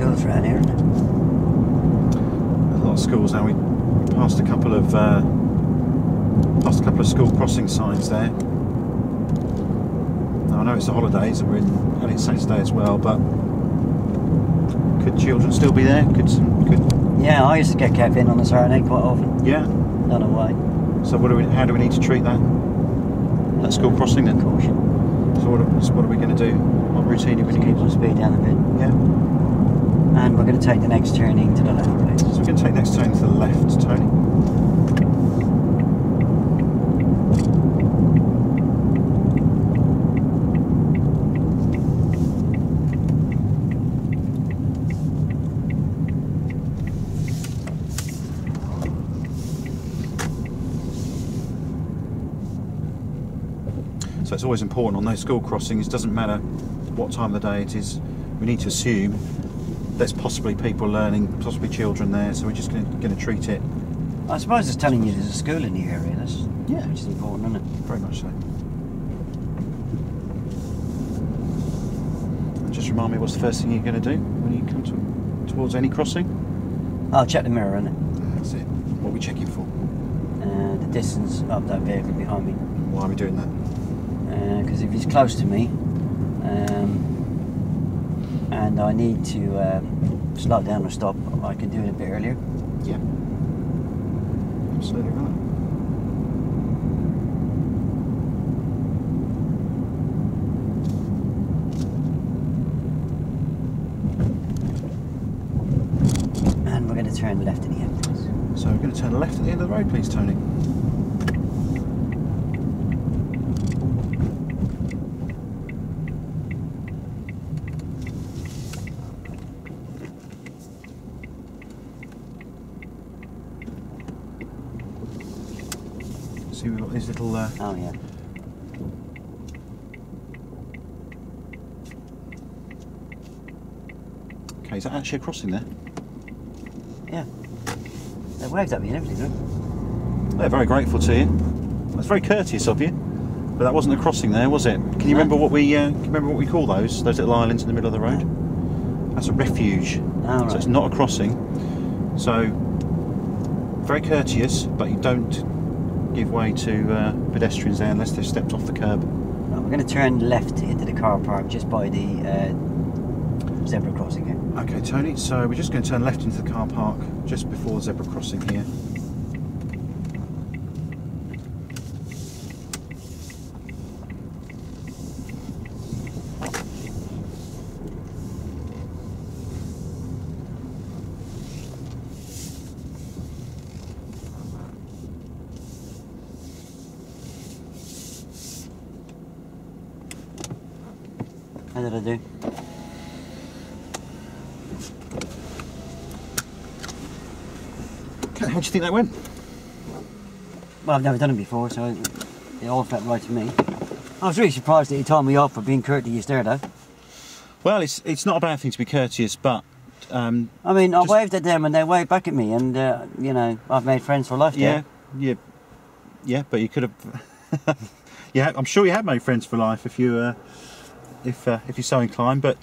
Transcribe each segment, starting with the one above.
schools around here, isn't there? A lot of schools now. We passed a couple of school crossing signs there. Now, I know it's the holidays and it's Saturday as well, but could children still be there? Yeah, I used to get kept in on a Saturday quite often. Yeah. Not away. So how do we need to treat that school crossing then? Caution. So what are we going to do? What routine are we going to Keep the speed down a bit. Yeah. And we're going to take the next turning to the left, please. So we're going to take next turning to the left, Tony. So it's always important on those school crossings, doesn't matter what time of the day it is, we need to assume there's possibly people learning, possibly children there, so we're just going to treat it. I suppose it's telling you there's a school in the area, Yeah, which is important, isn't it? Very much so. And just remind me, what's the first thing you're going to do when you come towards any crossing? I'll check the mirror, innit? That's it. What are we checking for? The distance of that vehicle behind me. Why are we doing that? Because if he's close to me, and I need to slow down or stop, I can do it a bit earlier. Yeah. Absolutely right. And we're going to turn left in the end. So we're going to turn left at the end of the road, please, Tony. See, we've got these little... Oh, yeah. Okay, is that actually a crossing there? Yeah. They waved at me and everything, didn't They're very grateful to you. That's very courteous of you. But that wasn't a crossing there, was it? Can you remember what we call those little islands in the middle of the road? That's a refuge. Oh, right. So it's not a crossing. So very courteous, but you don't give way to pedestrians there unless they've stepped off the curb. Right, we're going to turn left into the car park just by the zebra crossing here. Okay, Tony, so we're just going to turn left into the car park just before the zebra crossing here. How did I do? Okay, how do you think that went? Well, I've never done it before, so it all felt right to me. I was really surprised that he told me off for being courteous there, though. Well, it's not a bad thing to be courteous, but... I mean, I waved at them and they waved back at me, and, you know, I've made friends for life there. Yeah, but you could have... yeah, I'm sure you have made friends for life if you're so inclined, but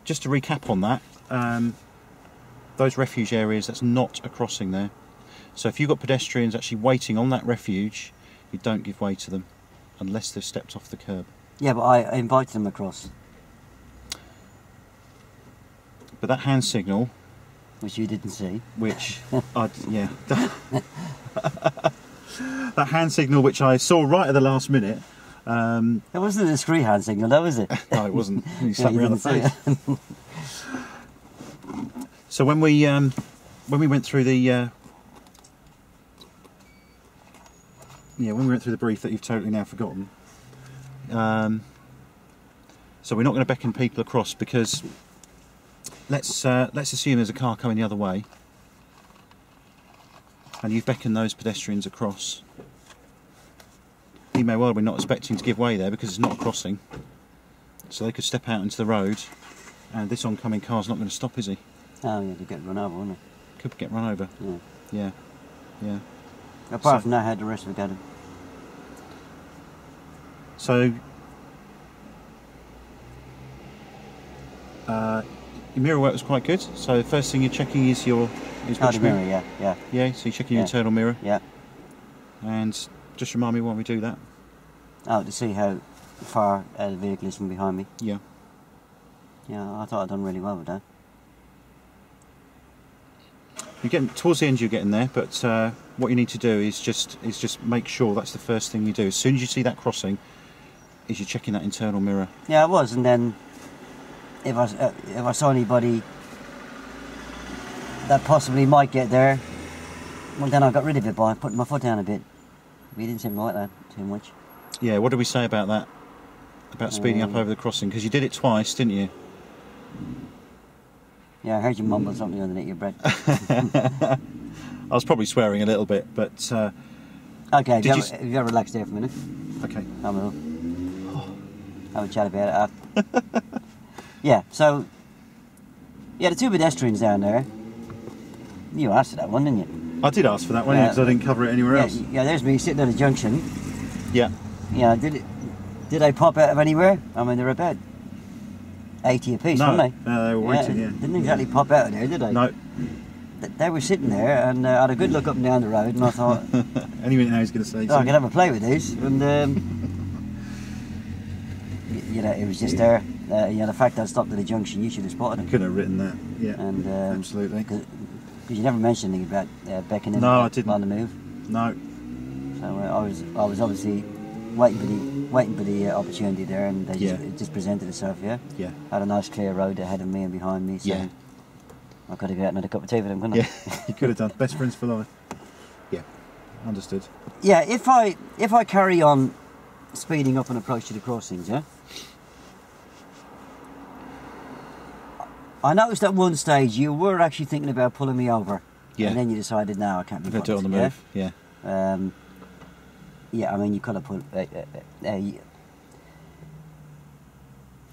just to recap on that, those refuge areas, that's not a crossing there. So if you've got pedestrians actually waiting on that refuge, you don't give way to them unless they've stepped off the curb. Yeah, but I invited them across. But that hand signal, which you didn't see. Which, yeah. That hand signal which I saw right at the last minute. It wasn't a discreet hand signal, though, was it? No, it wasn't. You slapped me on the face. So when we went through the brief that you've totally now forgotten. So we're not going to beckon people across because let's assume there's a car coming the other way, and you've beckoned those pedestrians across. He may well be not expecting to give way there because it's not a crossing, so they could step out into the road, and this oncoming car's not going to stop, is he? Oh yeah, to get run over, wouldn't it? Could get run over. Yeah. Apart from that, how the rest of it got him. So, your mirror work was quite good. So the first thing you're checking is the which mirror, yeah. Yeah, so you're checking your internal mirror. Yeah. And just remind me why we do that. Oh, to see how far the vehicle is from behind me. Yeah. Yeah, I thought I'd done really well with that. You're getting towards the end. You're getting there, but what you need to do is just make sure that's the first thing you do. As soon as you see that crossing, is you're checking that internal mirror. Yeah, I was, and then if I saw anybody that possibly might get there, well, then I got rid of it by putting my foot down a bit. We didn't seem to like that too much. Yeah. What did we say about that? About speeding up over the crossing, because you did it twice, didn't you? Yeah, I heard you mumble something underneath your breath. I was probably swearing a little bit, but... okay, you gotta relax there for a minute. Okay. Have a chat about it. Yeah, so... Yeah, the two pedestrians down there. You asked for that one, didn't you? I did ask for that one, because I didn't cover it anywhere else. Yeah, there's me sitting at a junction. Yeah. Yeah, did they pop out of anywhere? I mean, they're about 80 apiece, weren't they? No, they were waiting, yeah. Didn't exactly pop out of there, did they? No. They were sitting there, and I had a good look up and down the road, and I thought... Any minute now he's going to say I can have a play with these, and... you know, it was just there. You know, the fact that I stopped at the junction, you should have spotted them. Could have written that, yeah. And, absolutely. Because you never mentioned anything about beckoning I didn't. on the move. No. So I was obviously waiting for the opportunity there, and it just presented itself. Yeah. Yeah. Had a nice clear road ahead of me and behind me. So yeah. I could have got another cup of tea with them, couldn't I? Yeah. You could have done. Best friends for life. Yeah. Understood. Yeah. If I carry on speeding up and approach to the crossings, yeah. I noticed at one stage you were actually thinking about pulling me over. Yeah. And then you decided, no, I can't be bothered. Do it on the move. Yeah. Yeah, I mean, you could have put... I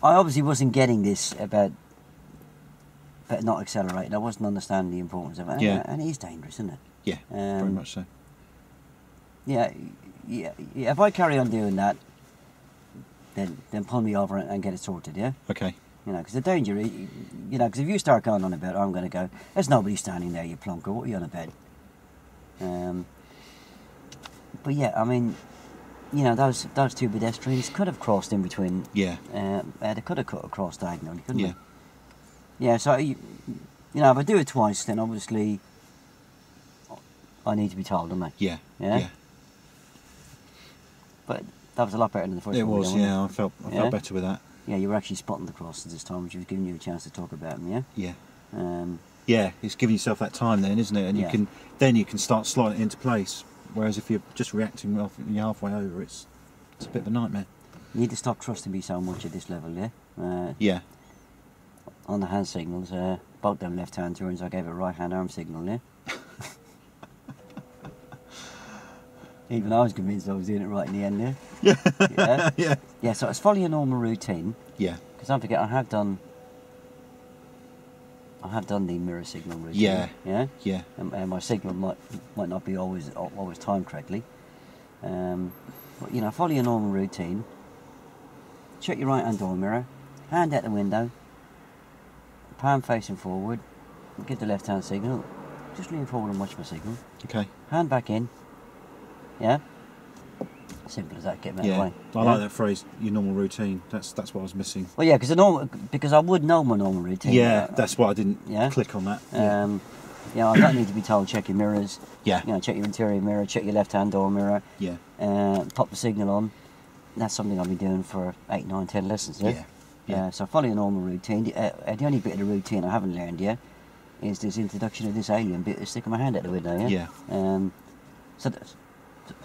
obviously wasn't getting this about not accelerating. I wasn't understanding the importance of it. Yeah. And it is dangerous, isn't it? Yeah, very much so. Yeah. If I carry on doing that, then pull me over and get it sorted, yeah? Okay. You know, because the danger, you know, because if you start going on about, I'm going to go, there's nobody standing there, you plonker, what are you on about? But yeah, I mean, you know, those two pedestrians could have crossed in between. Yeah. They could have cut across diagonally, couldn't they? Yeah, so, you know, if I do it twice, then obviously I need to be told, don't I? Yeah. Yeah? But that was a lot better than the first one. It was, yeah, I felt better with that. Yeah, you were actually spotting the crosses this time, which was giving you a chance to talk about them, yeah? Yeah. Yeah, it's giving yourself that time then, isn't it? And you can start slotting it into place. Whereas if you're just reacting well, you're halfway over, it's a bit of a nightmare. You need to stop trusting me so much at this level, yeah? Yeah. On the hand signals, both them left-hand turns, I gave a right-hand arm signal, yeah? Even I was convinced I was doing it right in the end, yeah? Yeah, so it's following a normal routine. Yeah. Because don't forget, I have done the mirror signal routine. Yeah. And my signal might not be always timed correctly. But you know, follow your normal routine. Check your right hand door mirror, hand out the window, palm facing forward, give the left hand signal, just lean forward and watch my signal. Okay. Hand back in. Yeah? Simple as that, get me out of the way. I like that phrase, your normal routine. That's what I was missing. Well, yeah, because I would know my normal routine. Yeah, that's why I didn't click on that. Yeah, I don't need to be told check your mirrors. Yeah. You know, check your interior mirror, check your left-hand door mirror. Yeah. Pop the signal on. That's something I've been doing for 8, 9, 10 lessons. Yeah. So follow your normal routine. The only bit of the routine I haven't learned yet is this introduction of this alien bit, sticking my hand out the window. Yeah. So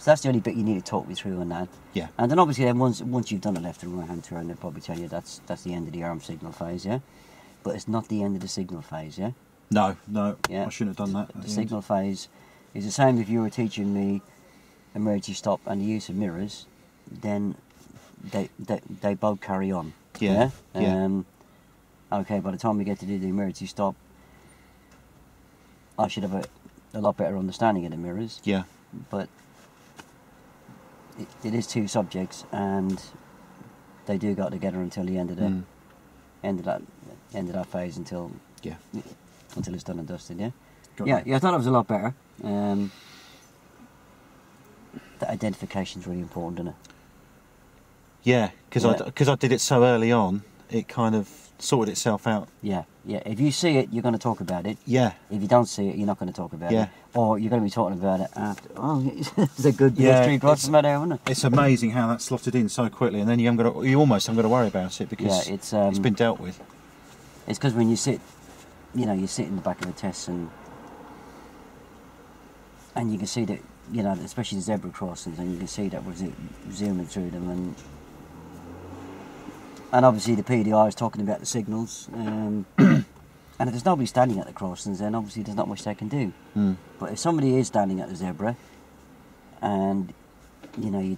that's the only bit you need to talk me through on that. Yeah. And then obviously then once you've done a left and right hand turn, they'll probably tell you that's the end of the arm signal phase, yeah? But it's not the end of the signal phase, yeah? No, yeah. I shouldn't have done that. The signal phase is the same if you were teaching me emergency stop and the use of mirrors, then they both carry on. Yeah. Okay, by the time we get to do the emergency stop, I should have a lot better understanding of the mirrors. Yeah. But it is two subjects, and they do go together until the end of the end of that end of that phase until Yeah. it's done and dusted. Yeah. Got Yeah, you. yeah. I thought it was a lot better. The identification's really important, isn't it? Yeah, because Yeah. I did it so early on, it kind of sorted itself out. Yeah, yeah. If you see it, you're going to talk about it. Yeah. If you don't see it, you're not going to talk about Yeah. it. Or you're going to be talking about it after. Oh, it's a good Yeah, pedestrian crossing there, isn't it? It's amazing how that slotted in so quickly, and then you almost haven't got to worry about it because Yeah, it's been dealt with. It's because when you sit, you sit in the back of the test and you can see that, especially the zebra crossings, and you can see that we're zooming through them, and obviously the PDI is talking about the signals, and if there's nobody standing at the crossings, then obviously there's not much they can do. Mm. But if somebody is standing at the zebra, and you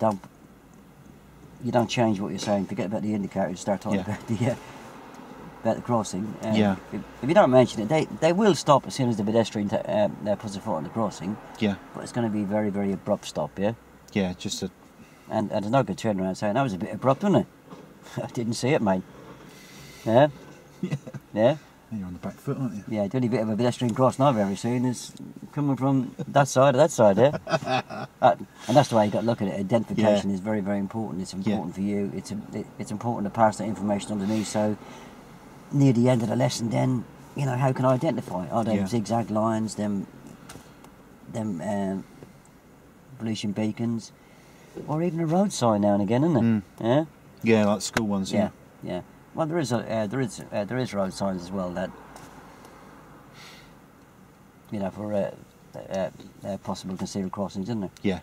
don't change what you're saying, forget about the indicator, start talking about the crossing. Yeah. If you don't mention it, they will stop as soon as the pedestrian puts a foot on the crossing. Yeah. But it's going to be a very, very abrupt stop, yeah? Yeah, just a... And there's no good turning around saying, that was a bit abrupt, wasn't it? I didn't see it, mate. Yeah? Yeah. Yeah? You're on the back foot, aren't you? Yeah, the only bit of a pedestrian crossing I've ever seen is coming from that side or that side, yeah? And that's the way you got to look at it. Identification is very, very important. It's important for you. It's important to pass that information on to me, so near the end of the lesson then, how can I identify? Are they zigzag lines, them pollution beacons, or even a road sign now and again, isn't it? Mm. Yeah? Yeah, like school ones, yeah. Yeah. Well, there is road signs as well that, for possible concealed crossings, isn't there? Yeah.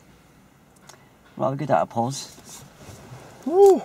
Right, we'll give that a pause. Woo!